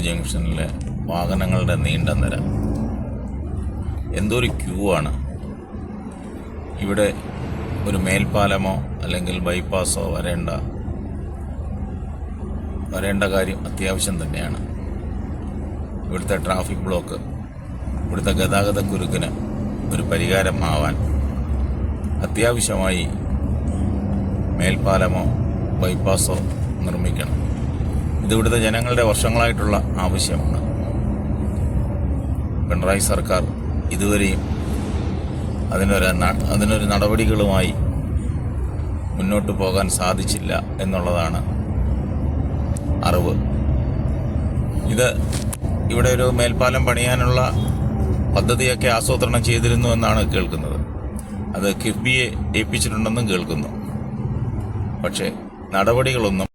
ജംഗ്ഷനിലെ വാഹനങ്ങളുടെ നീണ്ട നിര. എന്തൊരു ക്യൂ ആണ്. ഇവിടെ ഒരു മേൽപ്പാലമോ അല്ലെങ്കിൽ ബൈപ്പാസോ വരേണ്ട കാര്യം അത്യാവശ്യം തന്നെയാണ്. ഇവിടുത്തെ ട്രാഫിക് ബ്ലോക്ക്, ഇവിടുത്തെ ഗതാഗത കുരുക്കിന് ഒരു പരിഹാരമാവാൻ അത്യാവശ്യമായി മേൽപ്പാലമോ ബൈപ്പാസോ നിർമ്മിക്കണം. ഇതിവിടുത്തെ ജനങ്ങളുടെ വർഷങ്ങളായിട്ടുള്ള ആവശ്യമാണ്. പിണറായി സർക്കാർ ഇതുവരെയും അതിനൊരു നടപടികളുമായി മുന്നോട്ട് പോകാൻ സാധിച്ചില്ല എന്നുള്ളതാണ് അറിവ്. ഇവിടെ ഒരു മേൽപ്പാലം പണിയാനുള്ള പദ്ധതിയൊക്കെ ആസൂത്രണം ചെയ്തിരുന്നു എന്നാണ് കേൾക്കുന്നത്. അത് കിഫ്ബിയെ ഏൽപ്പിച്ചിട്ടുണ്ടെന്നും കേൾക്കുന്നു. പക്ഷേ നടപടികളൊന്നും